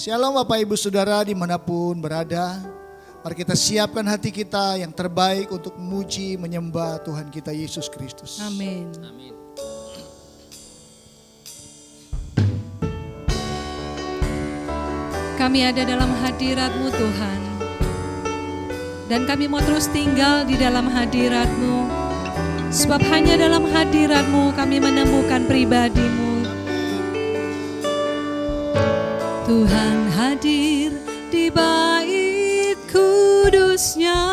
Shalom Bapak Ibu Saudara dimanapun berada. Mari kita siapkan hati kita yang terbaik untuk memuji, menyembah Tuhan kita Yesus Kristus. Amin. Amin. Kami ada dalam hadirat-Mu Tuhan. Dan kami mau terus tinggal di dalam hadirat-Mu. Sebab hanya dalam hadirat-Mu kami menemukan pribadi-Mu. Tuhan hadir di bait kudus-Nya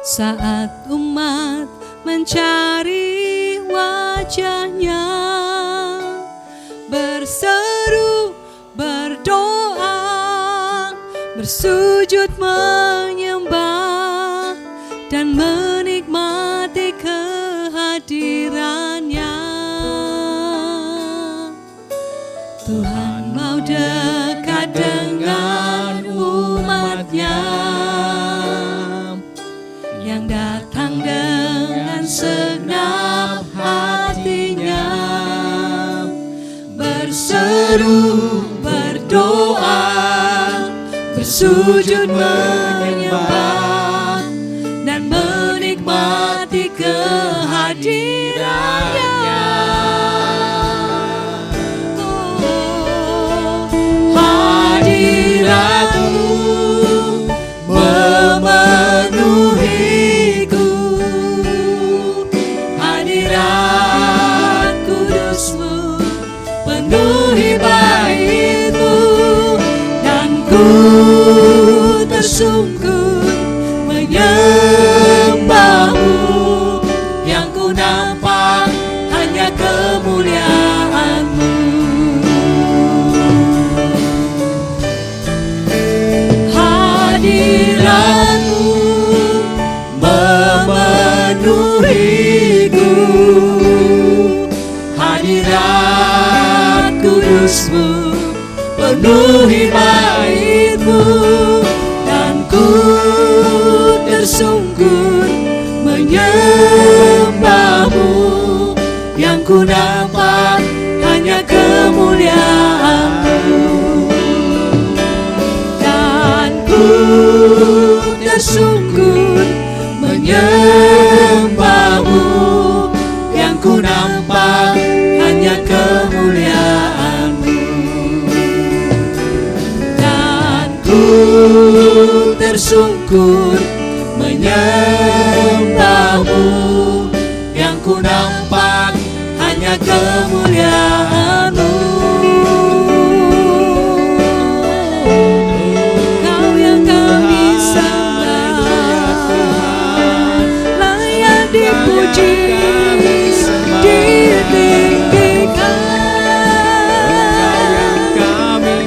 saat umat mencari wajah-Nya, berseru, berdoa, bersujud menyembah dan menikmati kehadiran-Nya. Tuhan mau dekat dengan umat-Nya yang datang dengan segenap hatinya, berseru, berdoa, bersujud menyembah dan menikmati kehadiran-Nya. Hadirat-Mu memenuhiku, hadirat kudus-Mu penuhi bait-Mu, dan ku tersungkur menyembah-Mu, yang ku nampak hanya kemuliaan-Mu. Hadirat-Mu memenuhiku, hadirat kudus-Mu penuhi bait-Mu, dan ku tersungkur menyembah-Mu, yang ku nampak hanya kemuliaan-Mu. Tersungkur menyembah-Mu, yang ku nampak hanya kemuliaan-Mu, dan ku tersungkur menyembah-Mu, yang ku nampak hanya kemuliaan-Mu. Dipuji, ditinggikan,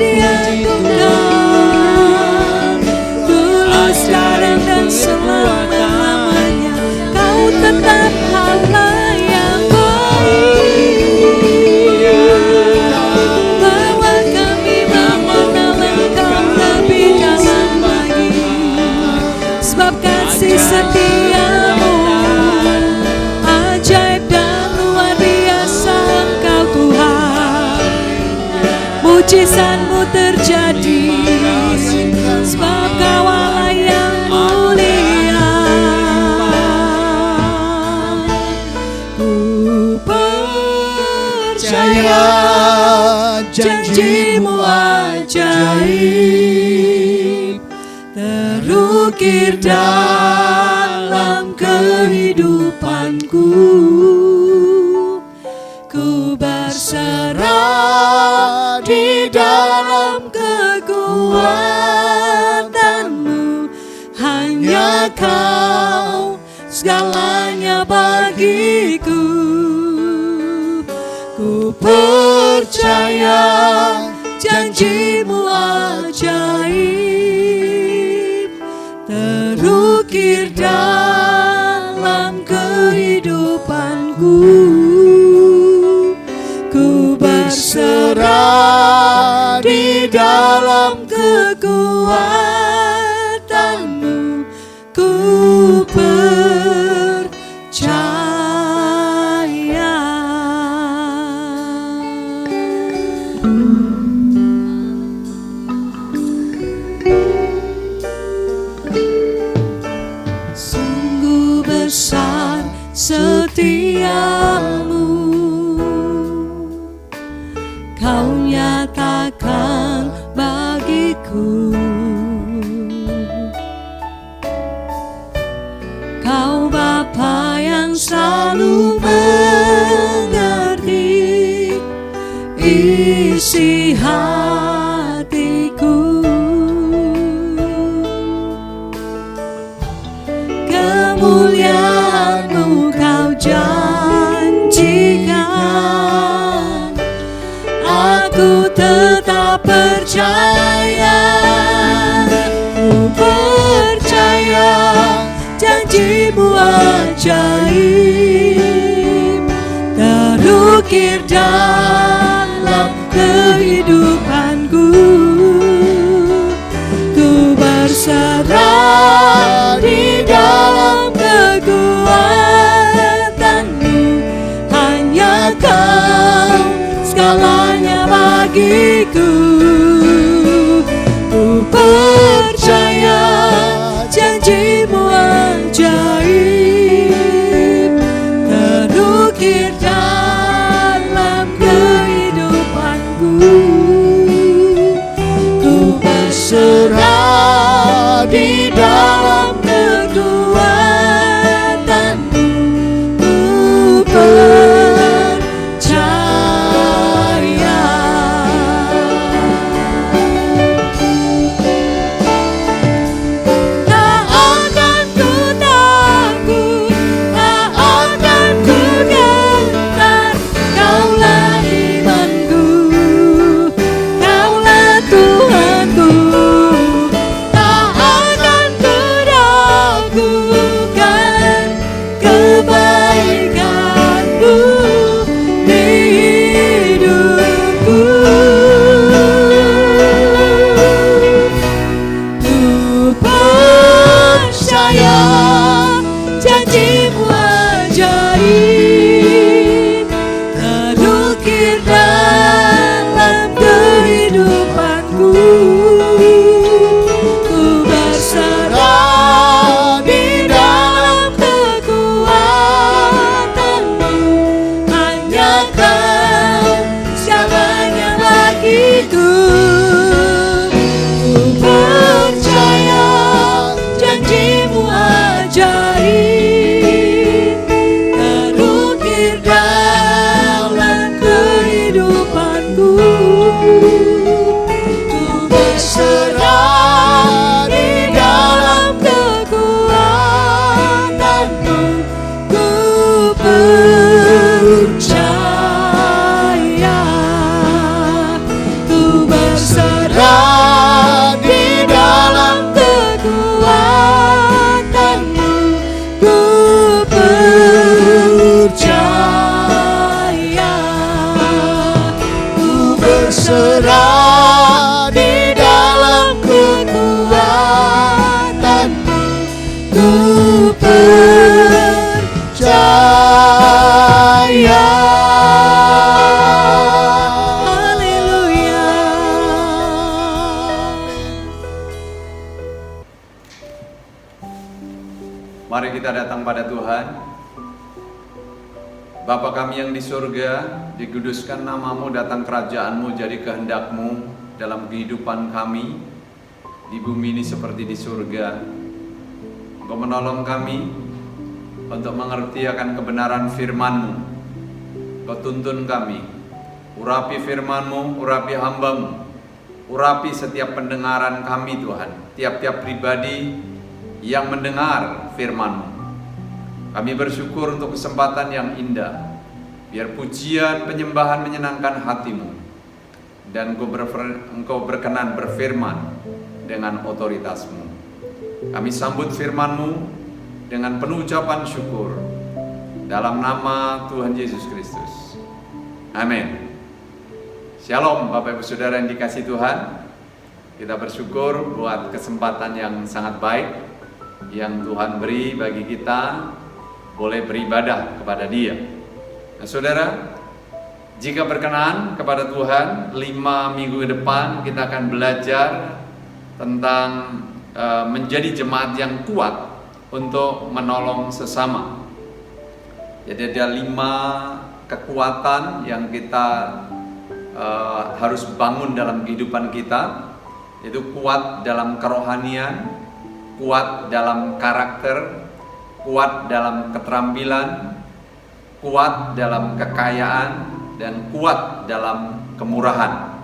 diagungkan, tulus dalam dan selama-lamanya. Kau tetap Allah yang baik, bawa kami mengenal Engkau lebih dalam lagi, sebab kasih setia-Mu ajaib dan luar biasa Engkau Tuhan. Mujizat-Mu terjadi, sebab Kau Allah yang mulia. Ku percaya janji-Mu ajaib terukir dalam kehidupanku. Ku berserah di dalam kekuatan-Mu, hanya Kau segalanya bagiku. Ku percaya janji-Mu ajaib terukir dalam kehidupanku. Ku berserah di dalam kekuatan-Mu. Ku percaya. isi hatiku. Kemuliaan-Mu Kau janjikan, aku tetap percaya. Ku percaya janji-Mu ajaib terukir dalam kehidupanku. Ku berserah di dalam kekuatan-Mu, hanya Kau segalanya bagiku. Ku percaya janji-Mu ajaib terukir dalam kehidupanku. Ku berserah di dalam kekuatan-Mu, ku percaya. Tak akan ku takut, tak akan ku gentar. Kaulah imanku, Kaulah Tuhanku. Tak akan ku ragukan kebaikan-Mu di hidupku. Ku percaya janji-Mu ajaib terukir dalam kehidupanku. Ku berserah di dalam kekuatan-Mu, hanya Kau segalanya bagiku. Ku percaya janji-Mu ajaib terukir dalam kehidupanku. Ku berserah di dalam kekuatan-Mu, ku percaya. Ku berserah di dalam kekuatan-Mu, ku percaya. Ku berserah di dalam kekuatan-Mu, ku percaya. Haleluya. Mari kita datang pada Tuhan. Bapa kami yang di surga, dikuduskan nama-Mu, datang kerajaan-Mu, jadi kehendak-Mu dalam kehidupan kami di bumi ini seperti di surga. Engkau menolong kami untuk mengerti akan kebenaran firman-Mu. Engkau tuntun kami, urapi firman-Mu, urapi hamba-Mu, urapi setiap pendengaran kami Tuhan, tiap-tiap pribadi yang mendengar firman-Mu. Kami bersyukur untuk kesempatan yang indah. Biar pujian, penyembahan menyenangkan hati-Mu. Dan Engkau berkenan berfirman dengan otoritas-Mu. Kami sambut firman-Mu dengan penuh ucapan syukur. Dalam nama Tuhan Yesus Kristus. Amin. Shalom Bapak Ibu Saudara yang dikasihi Tuhan. Kita bersyukur buat kesempatan yang sangat baik yang Tuhan beri bagi kita boleh beribadah kepada Dia. Nah, saudara, jika berkenan kepada Tuhan, 5 minggu ke depan kita akan belajar tentang menjadi jemaat yang kuat untuk menolong sesama. Jadi ada 5 kekuatan yang kita harus bangun dalam kehidupan kita, yaitu kuat dalam kerohanian, kuat dalam karakter, kuat dalam keterampilan, kuat dalam kekayaan, dan kuat dalam kemurahan.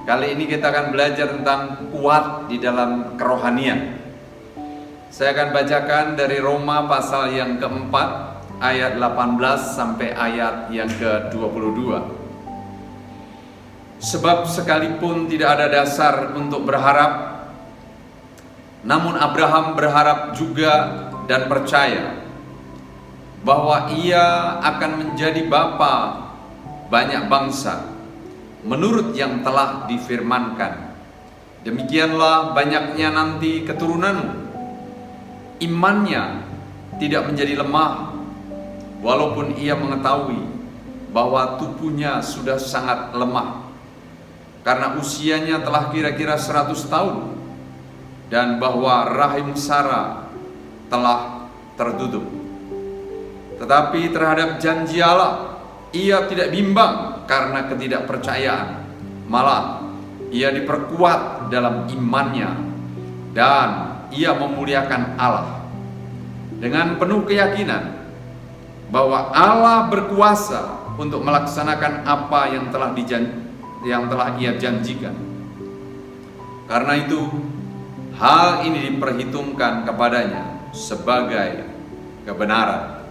Kali ini kita akan belajar tentang kuat di dalam kerohanian. Saya akan bacakan dari Roma pasal yang keempat, ayat 18 sampai ayat yang ke-22. Sebab sekalipun tidak ada dasar untuk berharap, namun Abraham berharap juga dan percaya bahwa ia akan menjadi bapa banyak bangsa menurut yang telah difirmankan. Demikianlah banyaknya nanti keturunanmu. Imannya tidak menjadi lemah, walaupun ia mengetahui bahwa tubuhnya sudah sangat lemah, karena usianya telah kira-kira 100 tahun, dan bahwa rahim Sarah telah tertutup. Tetapi terhadap janji Allah, ia tidak bimbang karena ketidakpercayaan. Malah ia diperkuat dalam imannya, dan ia memuliakan Allah dengan penuh keyakinan bahwa Allah berkuasa untuk melaksanakan apa yang telah ia janjikan. Karena itu hal ini diperhitungkan kepadanya sebagai kebenaran.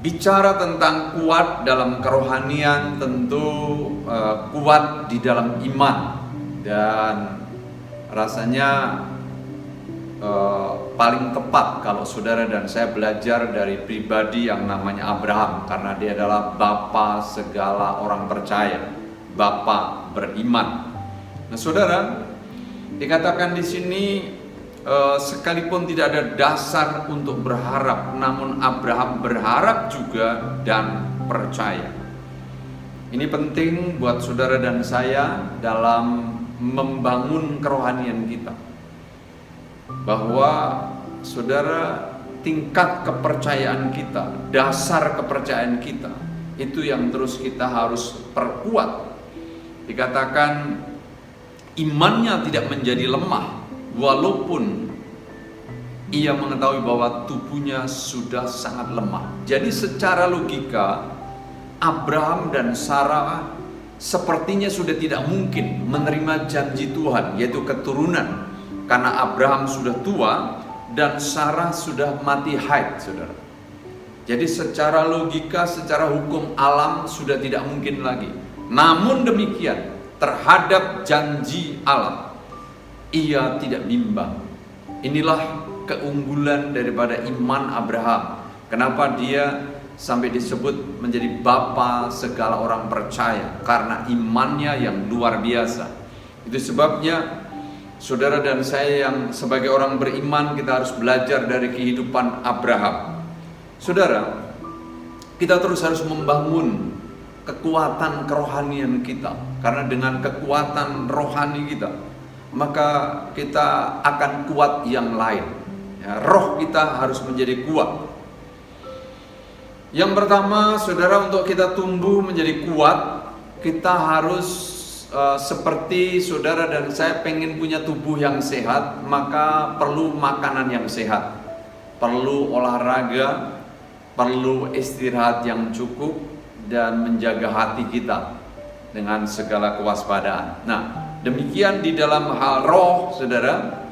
Bicara tentang kuat dalam kerohanian, tentu kuat di dalam iman, dan rasanya paling tepat kalau saudara dan saya belajar dari pribadi yang namanya Abraham, karena dia adalah bapa segala orang percaya, bapa beriman. Nah, saudara, dikatakan di sini sekalipun tidak ada dasar untuk berharap, namun Abraham berharap juga dan percaya. Ini penting buat saudara dan saya dalam membangun kerohanian kita, bahwa saudara, tingkat kepercayaan kita, dasar kepercayaan kita, itu yang terus kita harus perkuat. Dikatakan imannya tidak menjadi lemah, walaupun ia mengetahui bahwa tubuhnya sudah sangat lemah. Jadi secara logika, Abraham dan Sarah sepertinya sudah tidak mungkin menerima janji Tuhan, yaitu keturunan, karena Abraham sudah tua dan Sarah sudah mati haid, saudara. Jadi secara logika, secara hukum alam sudah tidak mungkin lagi. Namun demikian, terhadap janji Allah, ia tidak bimbang. Inilah keunggulan daripada iman Abraham. Kenapa dia sampai disebut menjadi bapa segala orang percaya? Karena imannya yang luar biasa. Itu sebabnya saudara dan saya yang sebagai orang beriman, kita harus belajar dari kehidupan Abraham. Saudara, kita terus harus membangun kekuatan kerohanian kita, karena dengan kekuatan rohani kita, maka kita akan kuat yang lain. Ya, roh kita harus menjadi kuat. Yang pertama, saudara, untuk kita tumbuh menjadi kuat, kita harus seperti saudara dan saya pengen punya tubuh yang sehat, maka perlu makanan yang sehat, perlu olahraga, perlu istirahat yang cukup, dan menjaga hati kita dengan segala kewaspadaan. Nah, demikian di dalam hal roh, saudara.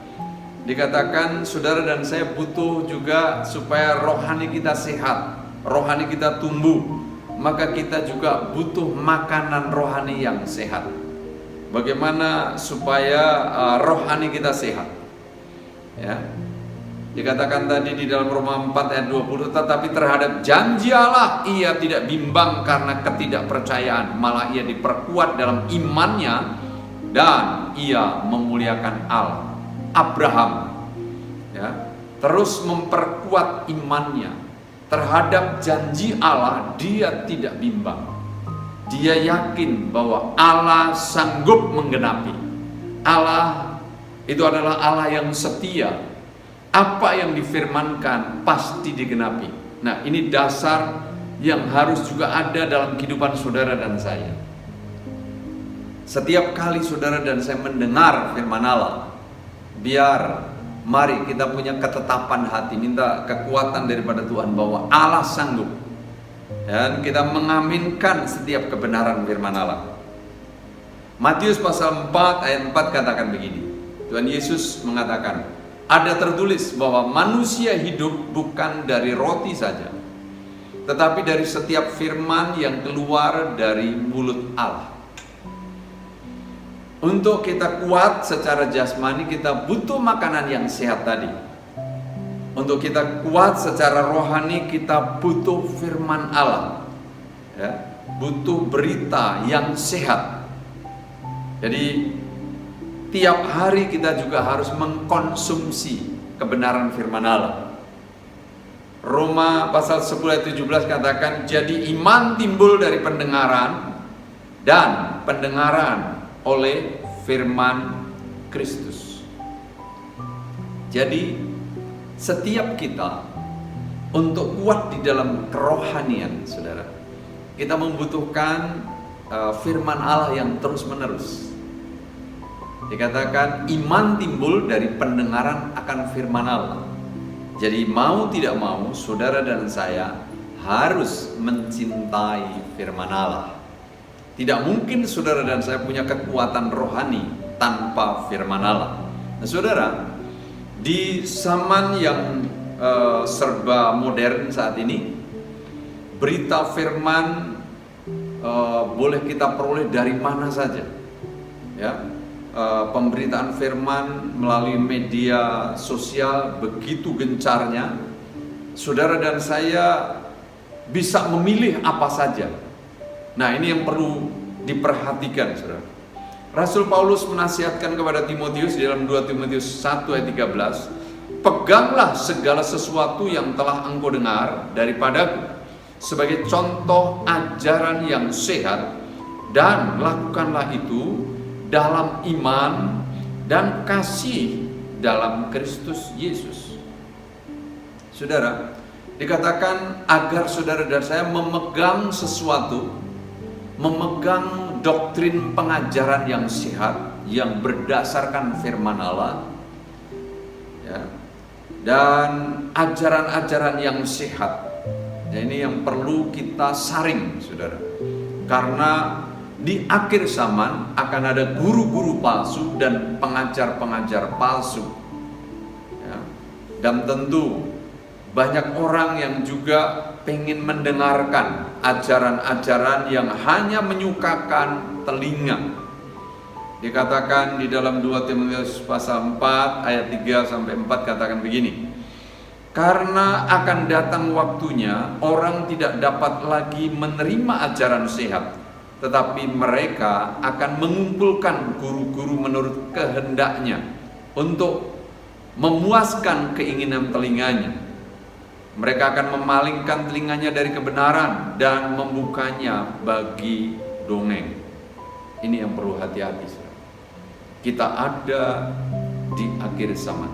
Dikatakan saudara dan saya butuh juga supaya rohani kita sehat, rohani kita tumbuh, maka kita juga butuh makanan rohani yang sehat. Bagaimana supaya rohani kita sehat? Ya, dikatakan tadi di dalam Roma 4 ayat 20, tetapi terhadap janji Allah ia tidak bimbang karena ketidakpercayaan, malah ia diperkuat dalam imannya dan ia memuliakan Allah. Abraham, ya, terus memperkuat imannya terhadap janji Allah. Dia tidak bimbang. Dia yakin bahwa Allah sanggup menggenapi. Allah itu adalah Allah yang setia. Apa yang difirmankan pasti digenapi. Nah, ini dasar yang harus juga ada dalam kehidupan saudara dan saya. Setiap kali saudara dan saya mendengar firman Allah, mari kita punya ketetapan hati, minta kekuatan daripada Tuhan bahwa Allah sanggup. dan kita mengaminkan setiap kebenaran firman Allah. Matius pasal 4 ayat 4 katakan begini. Tuhan Yesus mengatakan, ada tertulis bahwa manusia hidup bukan dari roti saja, tetapi dari setiap firman yang keluar dari mulut Allah. Untuk kita kuat secara jasmani, kita butuh makanan yang sehat tadi. Untuk kita kuat secara rohani, kita butuh firman Allah, ya, butuh berita yang sehat. Jadi tiap hari kita juga harus mengkonsumsi kebenaran firman Allah. Roma pasal 10 ayat 17 katakan, jadi iman timbul dari pendengaran, dan pendengaran oleh firman Kristus. Jadi setiap kita untuk kuat di dalam kerohanian, saudara, kita membutuhkan firman Allah yang terus menerus. Dikatakan iman timbul dari pendengaran akan firman Allah. Jadi mau tidak mau, saudara dan saya harus mencintai firman Allah. Tidak mungkin saudara dan saya punya kekuatan rohani tanpa firman Allah. Nah saudara, di zaman yang serba modern saat ini, berita firman boleh kita peroleh dari mana saja, ya. Pemberitaan firman melalui media sosial begitu gencarnya, saudara dan saya bisa memilih apa saja. Nah ini yang perlu diperhatikan, saudara. Rasul Paulus menasihatkan kepada Timotius di dalam 2 Timotius 1 ayat 13, peganglah segala sesuatu yang telah engkau dengar daripadaku sebagai contoh ajaran yang sehat, dan lakukanlah itu dalam iman dan kasih dalam Kristus Yesus. Saudara, dikatakan agar saudara dan saya memegang sesuatu, memegang doktrin pengajaran yang sehat, yang berdasarkan firman Allah, ya, dan ajaran-ajaran yang sehat. Ya, ini yang perlu kita saring, saudara, karena di akhir zaman akan ada guru-guru palsu dan pengajar-pengajar palsu, ya. Dan tentu banyak orang yang juga pengen mendengarkan ajaran-ajaran yang hanya menyukakan telinga. Dikatakan di dalam 2 Timotius pasal 4 ayat 3 sampai 4 katakan begini, karena akan datang waktunya orang tidak dapat lagi menerima ajaran sehat, tetapi mereka akan mengumpulkan guru-guru menurut kehendaknya untuk memuaskan keinginan telinganya. Mereka akan memalingkan telinganya dari kebenaran dan membukanya bagi dongeng. Ini yang perlu hati-hati, saudara. Kita ada di akhir zaman.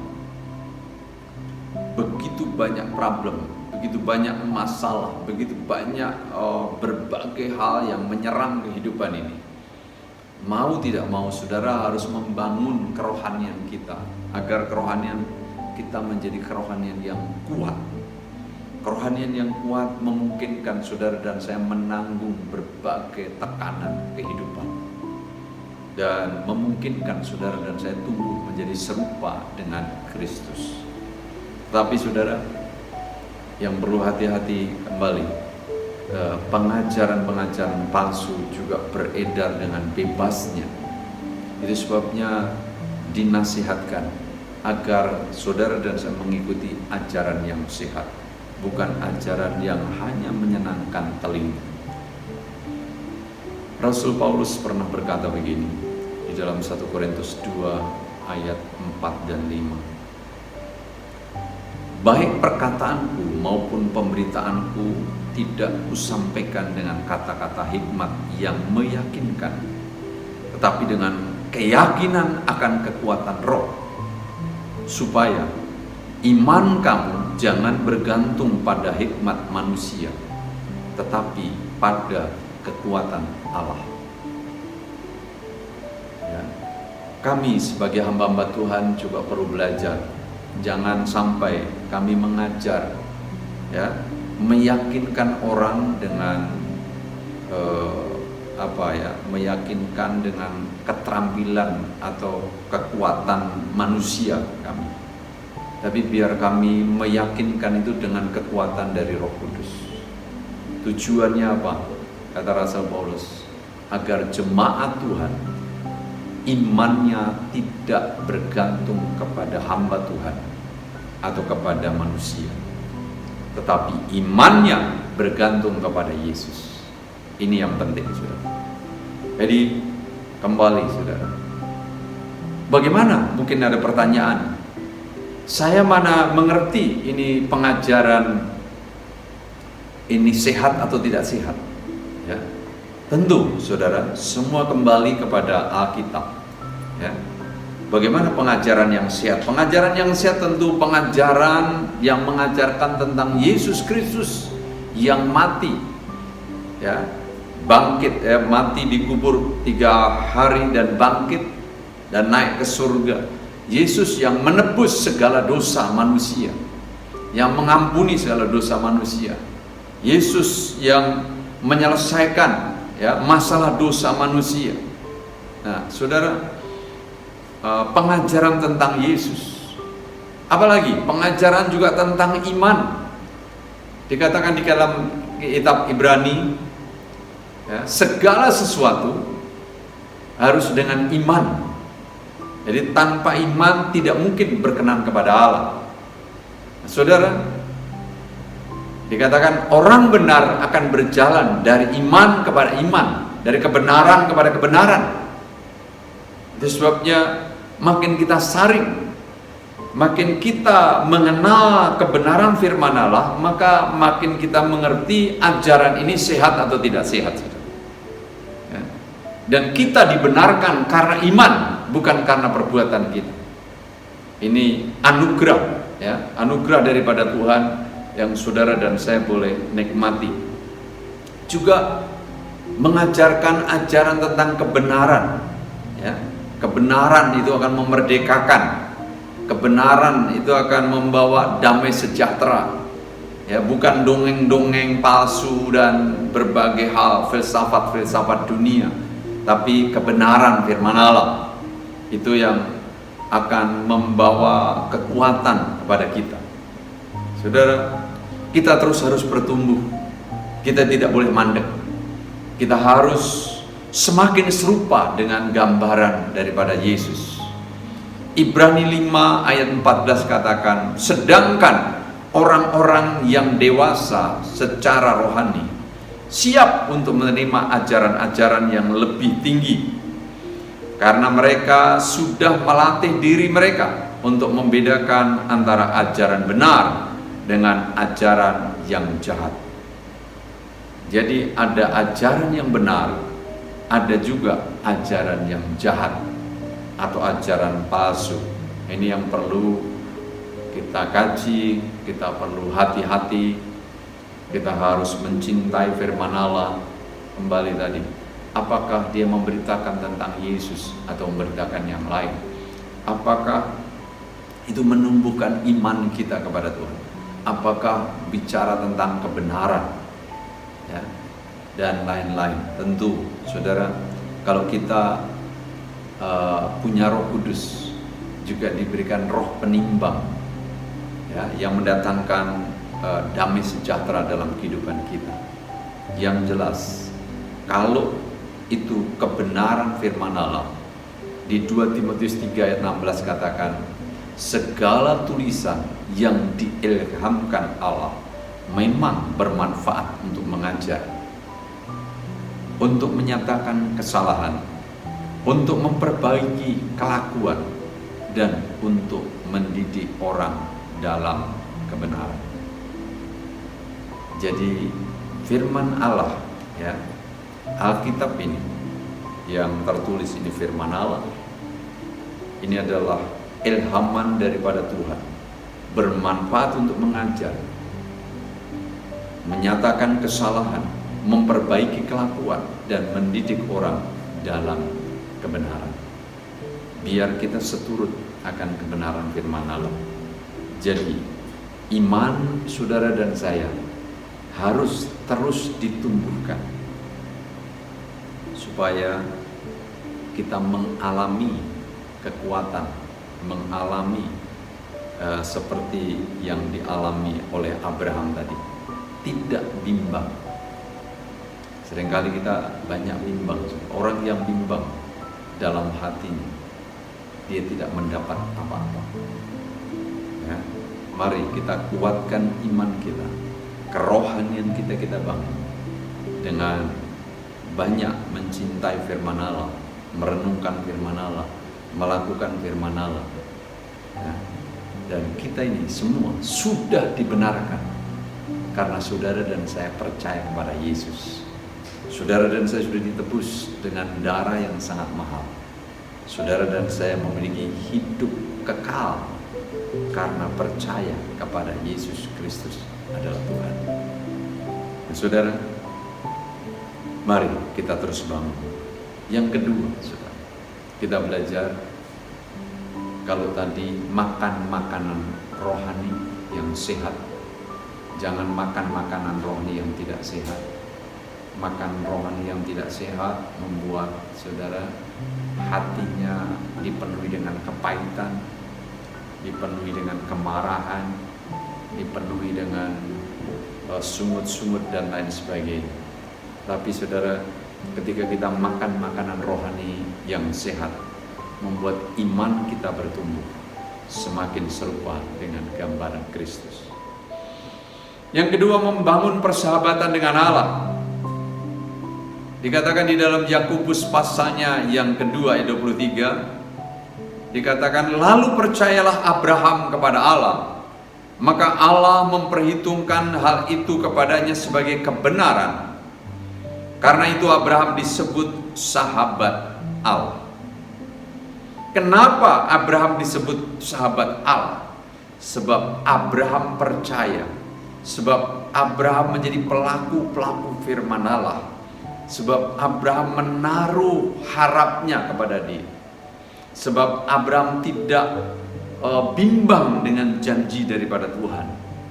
Begitu banyak problem, begitu banyak masalah, begitu banyak berbagai hal yang menyerang kehidupan ini. Mau tidak mau, saudara harus membangun kerohanian kita, agar kerohanian kita menjadi kerohanian yang kuat. Kerohanian yang kuat memungkinkan saudara dan saya menanggung berbagai tekanan kehidupan, dan memungkinkan saudara dan saya tumbuh menjadi serupa dengan Kristus. Tapi saudara, yang perlu hati-hati kembali, pengajaran-pengajaran palsu juga beredar dengan bebasnya. Itu sebabnya dinasihatkan agar saudara dan saya mengikuti ajaran yang sehat, bukan ajaran yang hanya menyenangkan telinga. Rasul Paulus pernah berkata begini di dalam 1 Korintus 2 ayat 4 dan 5. Baik perkataanku maupun pemberitaanku tidak kusampaikan dengan kata-kata hikmat yang meyakinkan, tetapi dengan keyakinan akan kekuatan roh, supaya iman kamu jangan bergantung pada hikmat manusia, tetapi pada kekuatan Allah. Ya. Kami sebagai hamba-hamba Tuhan juga perlu belajar. Jangan sampai kami mengajar, ya, meyakinkan orang dengan meyakinkan dengan keterampilan atau kekuatan manusia kami, tapi biar kami meyakinkan itu dengan kekuatan dari Roh Kudus. Tujuannya apa? Kata Rasul Paulus, agar jemaat Tuhan imannya tidak bergantung kepada hamba Tuhan atau kepada manusia, tetapi imannya bergantung kepada Yesus. Ini yang penting, saudara. Jadi kembali, saudara, bagaimana? Mungkin ada pertanyaan, saya mana mengerti ini pengajaran ini sehat atau tidak sehat, ya. Tentu, saudara, semua kembali kepada Alkitab, ya. Bagaimana pengajaran yang sehat? Pengajaran yang sehat tentu pengajaran yang mengajarkan tentang Yesus Kristus yang mati, ya, bangkit, ya, mati dikubur 3 hari dan bangkit dan naik ke surga. Yesus yang menebus segala dosa manusia, yang mengampuni segala dosa manusia. Yesus yang menyelesaikan, ya, masalah dosa manusia. Nah, saudara, pengajaran tentang Yesus, apalagi pengajaran juga tentang iman. Dikatakan di dalam kitab Ibrani, ya, segala sesuatu harus dengan iman. Jadi tanpa iman tidak mungkin berkenan kepada Allah. Nah, saudara, dikatakan orang benar akan berjalan dari iman kepada iman, dari kebenaran kepada kebenaran. Itu sebabnya makin kita saring, makin kita mengenal kebenaran firman Allah, maka makin kita mengerti ajaran ini sehat atau tidak sehat, ya. Dan kita dibenarkan karena iman, bukan karena perbuatan kita. Ini anugerah, ya, anugerah daripada Tuhan yang saudara dan saya boleh nikmati. Juga mengajarkan ajaran tentang kebenaran, ya. Kebenaran itu akan memerdekakan. Kebenaran itu akan membawa damai sejahtera, ya, bukan dongeng-dongeng palsu dan berbagai hal, filsafat-filsafat dunia, tapi kebenaran firman Allah itu yang akan membawa kekuatan kepada kita. Saudara, kita terus harus bertumbuh. Kita tidak boleh mandek. Kita harus semakin serupa dengan gambaran daripada Yesus. Ibrani 5 ayat 14 katakan, sedangkan orang-orang yang dewasa secara rohani siap untuk menerima ajaran-ajaran yang lebih tinggi, karena mereka sudah melatih diri mereka untuk membedakan antara ajaran benar dengan ajaran yang jahat. Jadi ada ajaran yang benar, ada juga ajaran yang jahat atau ajaran palsu. Ini yang perlu kita kaji, kita perlu hati-hati. Kita harus mencintai firman Allah. Kembali tadi, apakah dia memberitakan tentang Yesus atau memberitakan yang lain? Apakah itu menumbuhkan iman kita kepada Tuhan? Apakah bicara tentang kebenaran, ya, dan lain-lain? Tentu, saudara, kalau kita punya Roh Kudus, juga diberikan roh penimbang, ya, yang mendatangkan damai sejahtera dalam kehidupan kita. Yang jelas, kalau itu kebenaran firman Allah, di 2 Timotius 3 ayat 16 katakan, segala tulisan yang diilhamkan Allah memang bermanfaat untuk mengajar, untuk menyatakan kesalahan, untuk memperbaiki kelakuan, dan untuk mendidik orang dalam kebenaran. Jadi firman Allah, ya, Alkitab ini yang tertulis ini firman Allah, ini adalah ilhaman daripada Tuhan, bermanfaat untuk mengajar, menyatakan kesalahan, memperbaiki kelakuan, dan mendidik orang dalam kebenaran. Biar kita seturut akan kebenaran firman Allah. Jadi iman saudara dan saya harus terus ditumbuhkan supaya kita mengalami kekuatan, mengalami seperti yang dialami oleh Abraham tadi, tidak bimbang. Seringkali kita banyak bimbang. Orang yang bimbang dalam hatinya, dia tidak mendapat apa-apa. Ya. Mari kita kuatkan iman kita, kerohanian kita bangun dengan banyak mencintai firman Allah, merenungkan firman Allah, melakukan firman Allah. Ya. Dan kita ini semua sudah dibenarkan karena saudara dan saya percaya kepada Yesus. Saudara dan saya sudah ditebus dengan darah yang sangat mahal. Saudara dan saya memiliki hidup kekal karena percaya kepada Yesus Kristus adalah Tuhan. Dan saudara, mari kita terus bangun. Yang kedua, saudara, kita belajar kalau tadi makan makanan rohani yang sehat, jangan makan makanan rohani yang tidak sehat. Makan rohani yang tidak sehat membuat saudara hatinya dipenuhi dengan kepahitan, dipenuhi dengan kemarahan, dipenuhi dengan sungut-sungut dan lain sebagainya. Tapi saudara, ketika kita makan makanan rohani yang sehat, membuat iman kita bertumbuh semakin serupa dengan gambaran Kristus. Yang kedua, membangun persahabatan dengan Allah. Dikatakan di dalam Yakobus pasalnya yang kedua ayat 23, dikatakan, lalu percayalah Abraham kepada Allah, maka Allah memperhitungkan hal itu kepadanya sebagai kebenaran. Karena itu Abraham disebut sahabat Allah. Kenapa Abraham disebut sahabat Allah? Sebab Abraham percaya, sebab Abraham menjadi pelaku firman Allah, sebab Abraham menaruh harapnya kepada dia, sebab Abraham tidak bimbang dengan janji daripada Tuhan.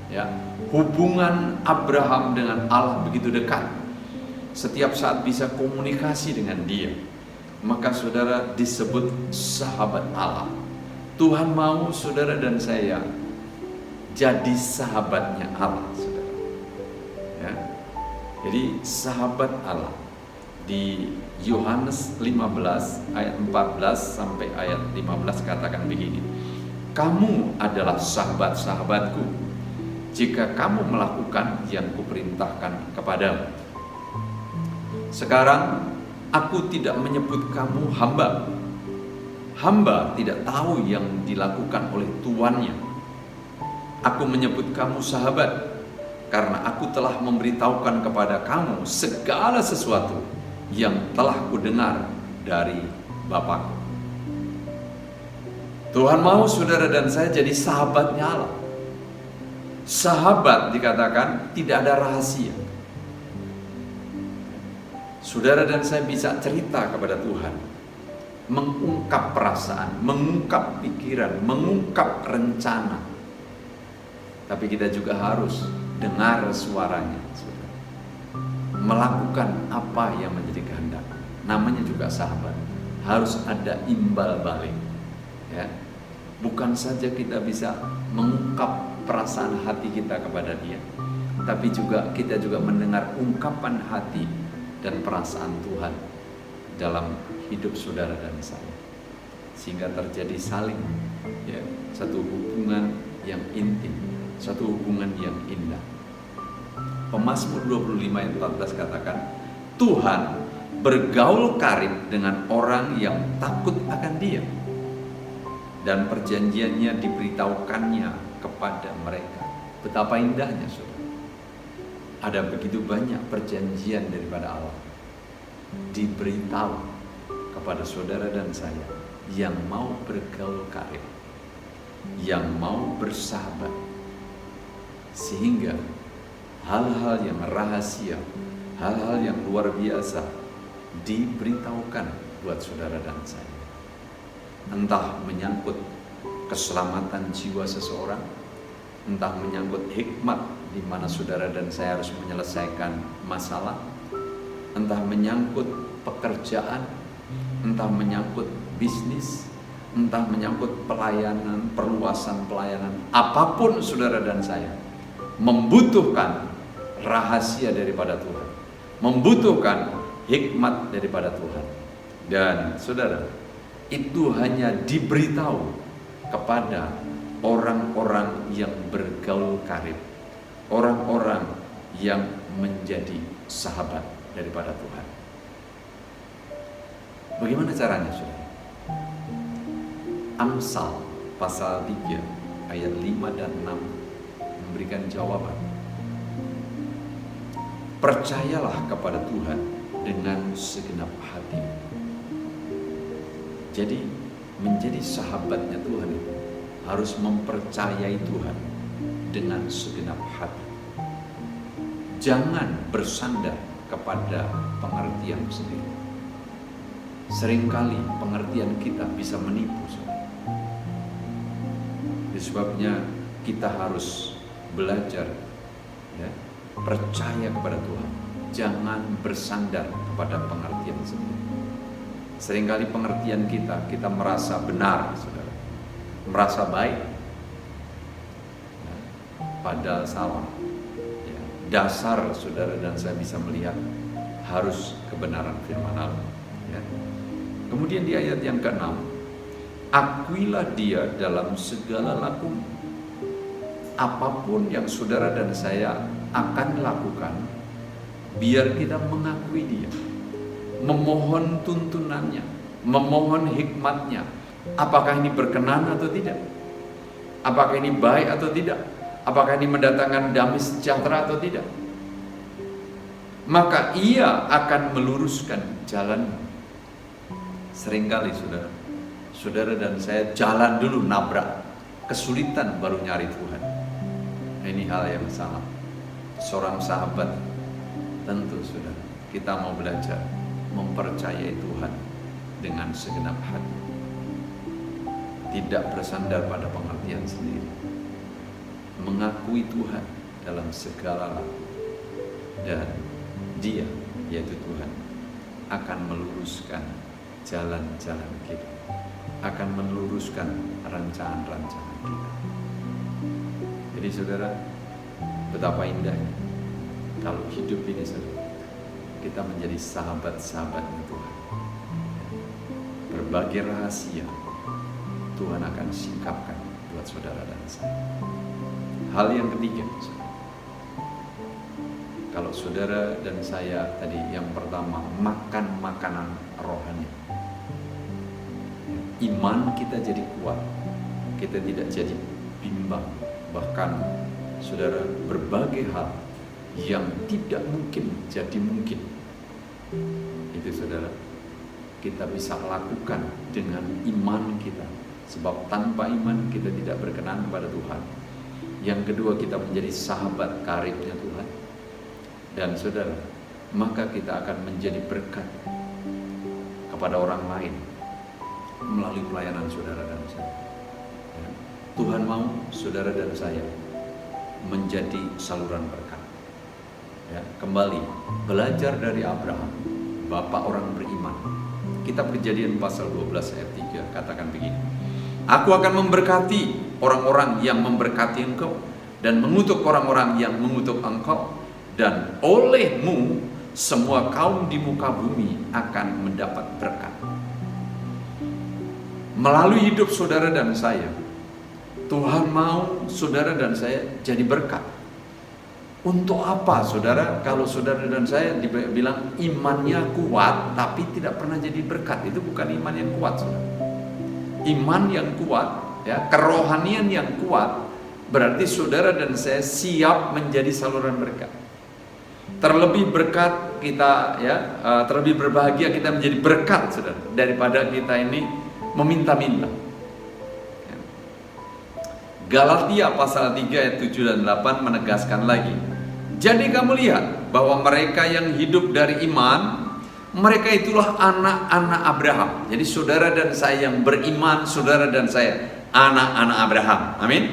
Ya, hubungan Abraham dengan Allah begitu dekat, setiap saat bisa komunikasi dengan dia. Maka saudara disebut sahabat Allah. Tuhan mau saudara dan saya jadi sahabatnya Allah, saudara. Ya. Jadi sahabat Allah di Yohanes 15 ayat 14 sampai ayat 15 katakan begini, kamu adalah sahabat-sahabatku jika kamu melakukan yang kuperintahkan kepadamu. Sekarang aku tidak menyebut kamu hamba. Hamba tidak tahu yang dilakukan oleh tuannya. Aku menyebut kamu sahabat karena aku telah memberitahukan kepada kamu segala sesuatu yang telah kudengar dari Bapa. Tuhan mau saudara dan saya jadi sahabatnya Allah. Sahabat dikatakan tidak ada rahasia. Saudara dan saya bisa cerita kepada Tuhan, mengungkap perasaan, mengungkap pikiran, mengungkap rencana. Tapi kita juga harus dengar suaranya, saudara. Melakukan apa yang menjadi kehendak. Namanya juga sahabat. Harus ada imbal balik. Ya. Bukan saja kita bisa mengungkap perasaan hati kita kepada dia, tapi juga kita juga mendengar ungkapan hati dan perasaan Tuhan dalam hidup saudara dan saya, sehingga terjadi saling, ya, satu hubungan yang intim, satu hubungan yang indah. Pemazmur 25 ayat 14 katakan, Tuhan bergaul karib dengan orang yang takut akan Dia, dan perjanjiannya diberitahukannya kepada mereka. Betapa indahnya, saudara. Ada begitu banyak perjanjian daripada Allah diberitahu kepada saudara dan saya yang mau bergaul karib, yang mau bersahabat, sehingga hal-hal yang rahasia, hal-hal yang luar biasa diberitahukan buat saudara dan saya. Entah menyangkut keselamatan jiwa seseorang, entah menyangkut hikmat di mana saudara dan saya harus menyelesaikan masalah, entah menyangkut pekerjaan, entah menyangkut bisnis, entah menyangkut pelayanan, perluasan pelayanan, apapun saudara dan saya membutuhkan rahasia daripada Tuhan, membutuhkan hikmat daripada Tuhan. Dan saudara, itu hanya diberitahu kepada orang-orang yang bergaul karib, orang-orang yang menjadi sahabat daripada Tuhan. Bagaimana caranya, saudara? Amsal pasal 3 ayat 5 dan 6 memberikan jawaban. Percayalah kepada Tuhan dengan segenap hati. Jadi menjadi sahabatnya Tuhan itu harus mempercayai Tuhan dengan segenap hati. Jangan bersandar kepada pengertian sendiri. Seringkali pengertian kita bisa menipu, saudara. Sebabnya kita harus belajar, ya, percaya kepada Tuhan. Jangan bersandar kepada pengertian sendiri. Seringkali pengertian kita merasa benar, saudara, merasa baik, ya, padahal salah. Ya, dasar saudara dan saya bisa melihat harus kebenaran firman Allah. Ya. Kemudian di ayat yang ke-6, akuilah dia dalam segala lakumu. Apapun yang saudara dan saya akan lakukan, biar kita mengakui dia, memohon tuntunannya, memohon hikmatnya. Apakah ini berkenan atau tidak? Apakah ini baik atau tidak? Apakah ini mendatangkan damai sejahtera atau tidak? Maka ia akan meluruskan jalanmu. Seringkali saudara dan saya jalan dulu nabrak, kesulitan baru nyari Tuhan. Ini hal yang salah. Seorang sahabat, tentu saudara, kita mau belajar mempercayai Tuhan dengan segenap hati, tidak bersandar pada pengertian sendiri, mengakui Tuhan dalam segala laku, dan Dia, yaitu Tuhan, akan meluruskan jalan-jalan kita, akan meluruskan rancangan-rancangan kita. Jadi saudara, betapa indahnya kalau hidup ini, saudara, kita menjadi sahabat-sahabatnya Tuhan. Berbagai rahasia Tuhan akan singkapkan buat saudara dan saya. Hal yang ketiga, saudara, kalau saudara dan saya tadi yang pertama makan makanan rohani, iman kita jadi kuat, kita tidak jadi bimbang. Bahkan saudara, berbagai hal yang tidak mungkin jadi mungkin, itu saudara, kita bisa lakukan dengan iman kita. Sebab tanpa iman kita tidak berkenan kepada Tuhan. Yang kedua, kita menjadi sahabat karibnya Tuhan. Dan saudara, maka kita akan menjadi berkat kepada orang lain melalui pelayanan saudara dan saya. Tuhan mau saudara dan saya menjadi saluran berkat. Ya, kembali belajar dari Abraham, bapak orang beriman. Kitab Kejadian pasal 12 ayat 3 katakan begini: Aku akan memberkati orang-orang yang memberkati engkau, dan mengutuk orang-orang yang mengutuk engkau, dan olehmu semua kaum di muka bumi akan mendapat berkat. Melalui hidup saudara dan saya, Tuhan mau saudara dan saya jadi berkat. Untuk apa saudara? Kalau saudara dan saya dibilang imannya kuat tapi tidak pernah jadi berkat, itu bukan iman yang kuat, saudara. Iman yang kuat, ya, kerohanian yang kuat, berarti saudara dan saya siap menjadi saluran berkat. Terlebih berkat kita, ya, terlebih berbahagia kita menjadi berkat, saudara, daripada kita ini meminta-minta. Galatia pasal 3 ayat 7 dan 8 menegaskan lagi, jadi kamu lihat bahwa mereka yang hidup dari iman, mereka itulah anak-anak Abraham. Jadi saudara dan saya yang beriman, saudara dan saya anak-anak Abraham. Amin.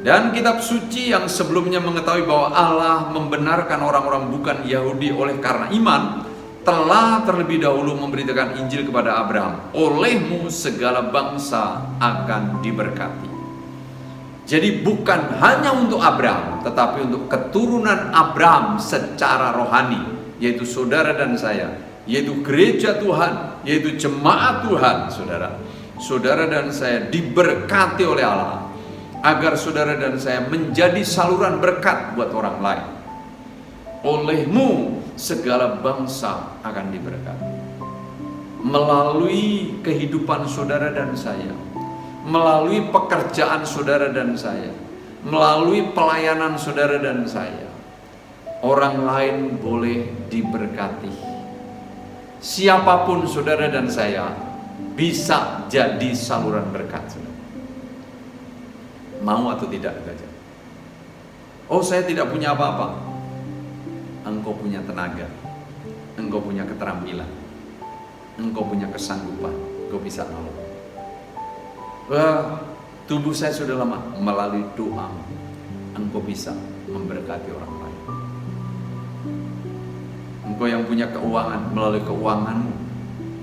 Dan kitab suci yang sebelumnya mengetahui bahwa Allah membenarkan orang-orang bukan Yahudi oleh karena iman, telah terlebih dahulu memberitakan Injil kepada Abraham. Olehmu segala bangsa akan diberkati. Jadi bukan hanya untuk Abraham, tetapi untuk keturunan Abraham secara rohani, yaitu saudara dan saya, yaitu gereja Tuhan, yaitu jemaat Tuhan, saudara. Saudara dan saya diberkati oleh Allah, agar saudara dan saya menjadi saluran berkat buat orang lain. Olehmu segala bangsa akan diberkati. Melalui kehidupan saudara dan saya, melalui pekerjaan saudara dan saya, melalui pelayanan saudara dan saya, orang lain boleh diberkati. Siapapun saudara dan saya bisa jadi saluran berkat. Mau atau tidak saja. Oh, saya tidak punya apa-apa. Engkau punya tenaga, engkau punya keterampilan, engkau punya kesanggupan, engkau bisa nolong. Tubuh saya sudah lemah, melalui doa engkau bisa memberkati orang lain. Engkau yang punya keuangan, melalui keuanganmu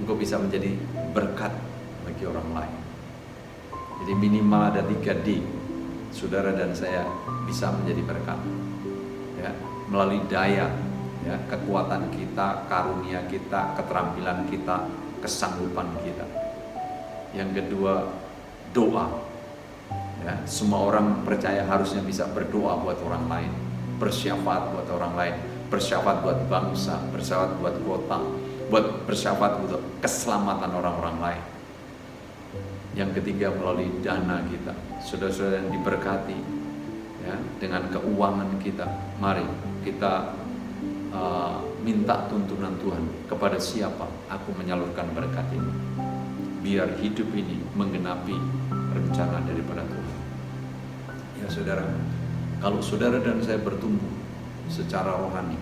engkau bisa menjadi berkat bagi orang lain. Jadi minimal ada 3D. Saudara dan saya bisa menjadi berkat, ya, melalui daya, ya, kekuatan kita, karunia kita, keterampilan kita, kesanggupan kita. Yang kedua, doa. Ya, semua orang percaya harusnya bisa berdoa buat orang lain, bersyafaat buat orang lain, bersyafaat buat bangsa, bersyafaat buat kota, bersyafaat untuk keselamatan orang-orang lain. Yang ketiga, melalui dana kita, saudara-saudara yang diberkati, ya, dengan keuangan kita. Mari kita minta tuntunan Tuhan, kepada siapa aku menyalurkan berkat ini, biar hidup ini menggenapi rencana daripada Tuhan. Ya saudara, kalau saudara dan saya bertumbuh secara rohani,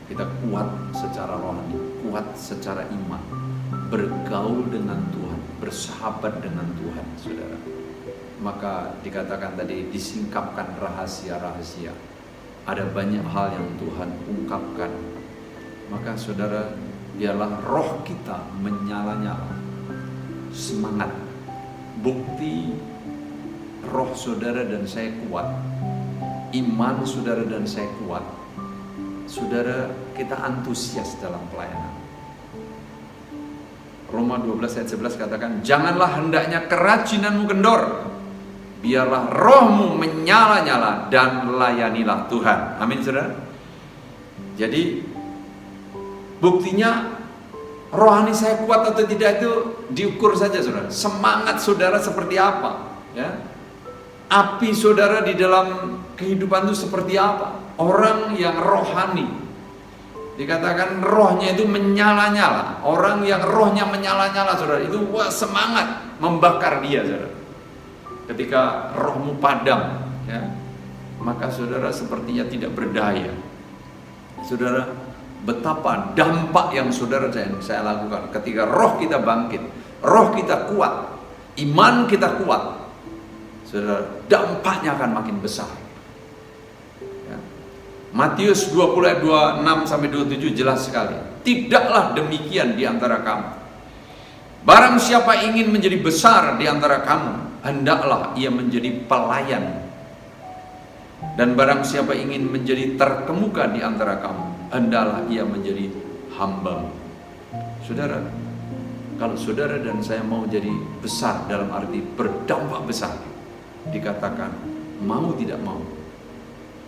kita kuat secara rohani, kuat secara iman, bergaul dengan Tuhan, bersahabat dengan Tuhan, saudara, maka dikatakan tadi disingkapkan rahasia-rahasia. Ada banyak hal yang Tuhan ungkapkan. Maka saudara, biarlah roh kita menyala-nyala, semangat. Bukti roh saudara dan saya kuat, iman saudara dan saya kuat, saudara, kita antusias dalam pelayanan. Roma 12 ayat 11 katakan, janganlah hendaknya kerajinanmu kendor, biarlah rohmu menyala-nyala dan layanilah Tuhan. Amin, saudara. Jadi buktinya rohani saya kuat atau tidak itu diukur saja, saudara. Semangat saudara seperti apa, ya? Api saudara di dalam kehidupan itu seperti apa? Orang yang rohani, dikatakan rohnya itu menyala-nyala. Orang yang rohnya menyala-nyala, saudara, itu wah, semangat membakar dia, saudara. Ketika rohmu padam, ya, maka saudara sepertinya tidak berdaya. Saudara, betapa dampak yang saudara saya lakukan ketika roh kita bangkit, roh kita kuat, iman kita kuat, saudara, dampaknya akan makin besar. Ya. Matius 20 ayat 26-27 jelas sekali. Tidaklah demikian di antara kamu. Barang siapa ingin menjadi besar di antara kamu, hendaklah ia menjadi pelayan. Dan barang siapa ingin menjadi terkemuka di antara kamu, hendaklah ia menjadi hamba. Saudara, kalau saudara dan saya mau jadi besar dalam arti berdampak besar, dikatakan mau tidak mau,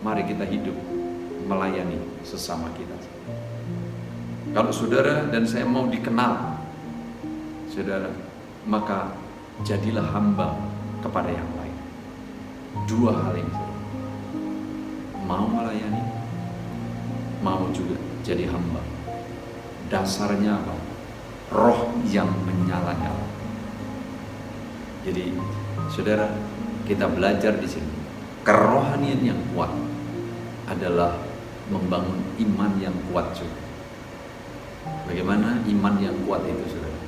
mari kita hidup melayani sesama kita. Kalau saudara dan saya mau dikenal, saudara, maka jadilah hamba kepada yang lain. Dua hal ini, mau melayani, mau juga jadi hamba. Dasarnya apa? Roh yang menyala-nyala. Jadi, saudara, kita belajar di sini. Kerohanian yang kuat adalah membangun iman yang kuat juga. Bagaimana iman yang kuat itu, saudara?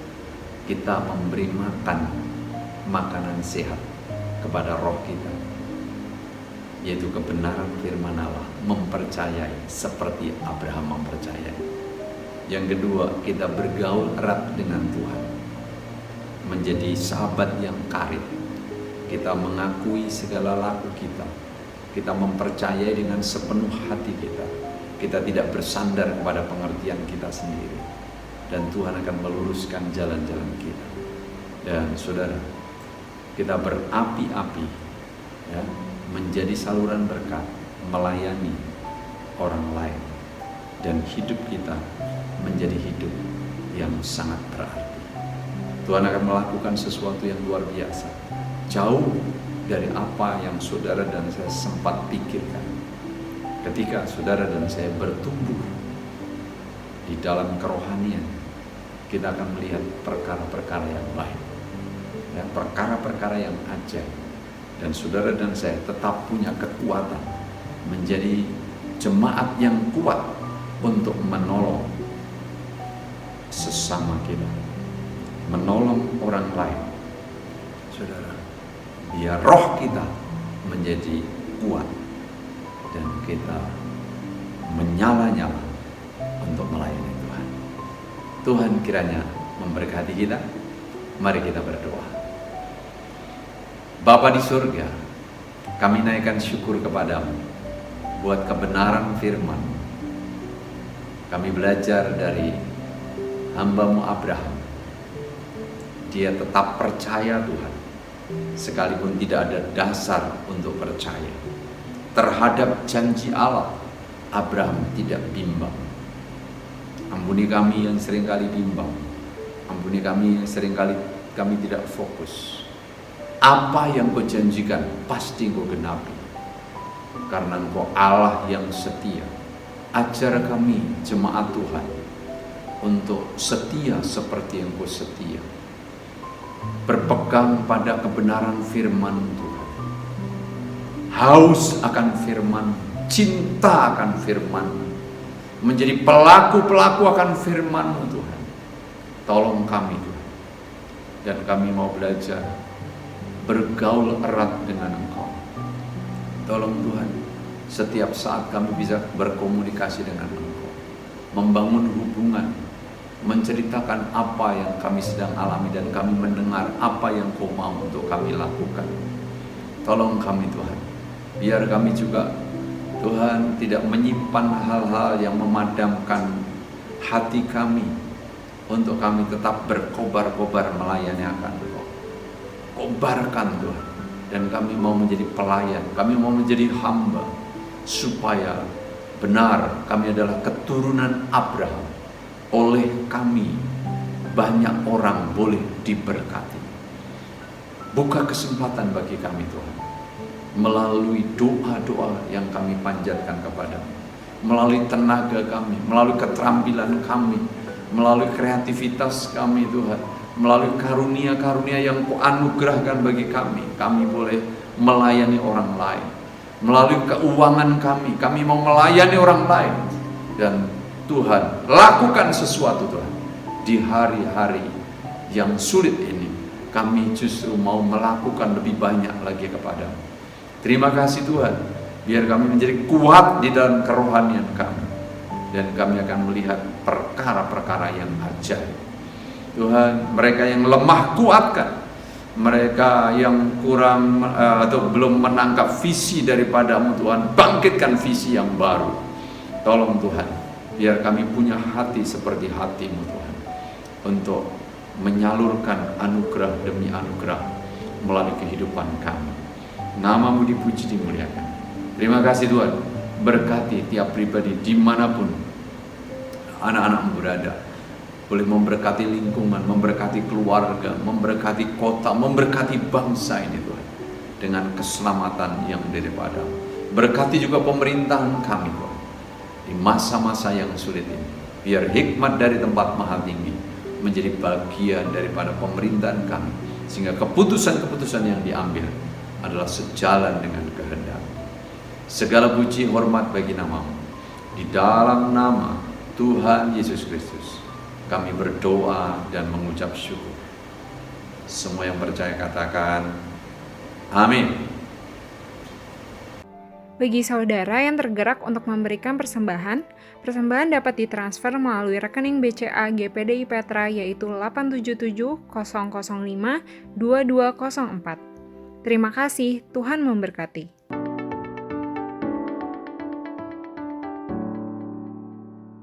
Kita memberi makan makanan sehat kepada roh kita, yaitu kebenaran firman Allah, mempercayai seperti Abraham mempercayai. Yang kedua, kita bergaul erat dengan Tuhan, menjadi sahabat yang karib. Kita mengakui segala laku kita, kita mempercayai dengan sepenuh hati kita. Kita tidak bersandar kepada pengertian kita sendiri, dan Tuhan akan meluruskan jalan-jalan kita. Dan saudara, kita berapi-api ya, menjadi saluran berkat, melayani orang lain, dan hidup kita menjadi hidup yang sangat berarti. Tuhan akan melakukan sesuatu yang luar biasa, jauh dari apa yang saudara dan saya sempat pikirkan. Ketika saudara dan saya bertumbuh di dalam kerohanian, kita akan melihat perkara-perkara yang baik, ya, perkara-perkara yang ajaib. Dan saudara dan saya tetap punya kekuatan menjadi jemaat yang kuat untuk menolong sesama kita, menolong orang lain. Saudara, biar roh kita menjadi kuat dan kita menyala-nyala untuk melayani Tuhan. Tuhan kiranya memberkati kita. Mari kita berdoa. Bapa di surga, kami naikkan syukur kepadamu buat kebenaran firman. Kami belajar dari hamba-Mu Abraham. Dia tetap percaya Tuhan, sekalipun tidak ada dasar untuk percaya. Terhadap janji Allah, Abraham tidak bimbang. Ampuni kami yang seringkali bimbang. Ampuni kami yang seringkali kami tidak fokus. Apa yang Kau janjikan pasti Kau genapi, karena Engkau Allah yang setia. Ajar kami jemaat Tuhan untuk setia seperti yang Kau setia, berpegang pada kebenaran firman Tuhan, haus akan firman, cinta akan firman, menjadi pelaku-pelaku akan firman-Mu Tuhan. Tolong kami Tuhan, dan kami mau belajar bergaul erat dengan Engkau. Tolong Tuhan, setiap saat kami bisa berkomunikasi dengan Engkau, membangun hubungan, menceritakan apa yang kami sedang alami, dan kami mendengar apa yang Kau mau untuk kami lakukan. Tolong kami Tuhan, biar kami juga Tuhan tidak menyimpan hal-hal yang memadamkan hati kami, untuk kami tetap berkobar-kobar melayani akan Engkau. Kobarkan Tuhan, dan kami mau menjadi pelayan, kami mau menjadi hamba, supaya benar kami adalah keturunan Abraham. Oleh kami banyak orang boleh diberkati. Buka kesempatan bagi kami Tuhan, melalui doa-doa yang kami panjatkan kepadamu, melalui tenaga kami, melalui keterampilan kami, melalui kreativitas kami Tuhan, melalui karunia-karunia yang Kau anugerahkan bagi kami. Kami boleh melayani orang lain. Melalui keuangan kami mau melayani orang lain. Dan Tuhan, lakukan sesuatu Tuhan. Di hari-hari yang sulit ini, kami justru mau melakukan lebih banyak lagi kepadamu. Terima kasih Tuhan, biar kami menjadi kuat di dalam kerohanian kami, dan kami akan melihat perkara-perkara yang ajaib. Tuhan, mereka yang lemah kuatkan, mereka yang kurang atau belum menangkap visi daripadamu Tuhan, bangkitkan visi yang baru. Tolong Tuhan, biar kami punya hati seperti hati-Mu Tuhan, untuk menyalurkan anugerah demi anugerah melalui kehidupan kami. Nama-Mu dipuji, dimuliakan. Terima kasih Tuhan, berkati tiap pribadi dimanapun anak-anak-Mu berada. Boleh memberkati lingkungan, memberkati keluarga, memberkati kota, memberkati bangsa ini Tuhan, dengan keselamatan yang daripada-Mu. Berkati juga pemerintahan kami Tuhan, di masa-masa yang sulit ini. Biar hikmat dari tempat maha tinggi menjadi bagian daripada pemerintahan kami, sehingga keputusan-keputusan yang diambil adalah sejalan dengan kehendak. Segala puji hormat bagi nama-Mu. Di dalam nama Tuhan Yesus Kristus kami berdoa dan mengucap syukur. Semua yang percaya katakan Amin. Bagi saudara yang tergerak untuk memberikan persembahan, persembahan dapat ditransfer melalui rekening BCA GPDI Petra yaitu 877 005 2204. Terima kasih, Tuhan memberkati.